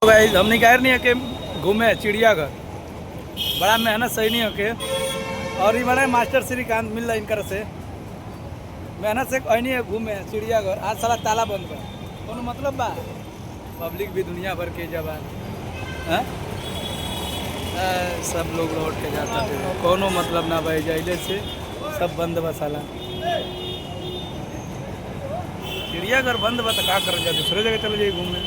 Guys हमने कह नहीं है कि घूमे चिड़ियाघर बड़ा मेहनत सही नहीं हो के और ये बड़ा मास्टर श्रीकांत मिल रहा इनकर से मेहनत से कहीं नहीं है घूमे चिड़ियाघर आज साला ताला बंद बा कोनो मतलब बा पब्लिक भी दुनिया भर के जवान हाँ सब लोग लौट के जाता थे कोनो मतलब ना भाई जाइले से सब बंद बा साला चिड़ियाघर बंद बा तो का कर जा दूसरे जगह चले जाइए घूमने।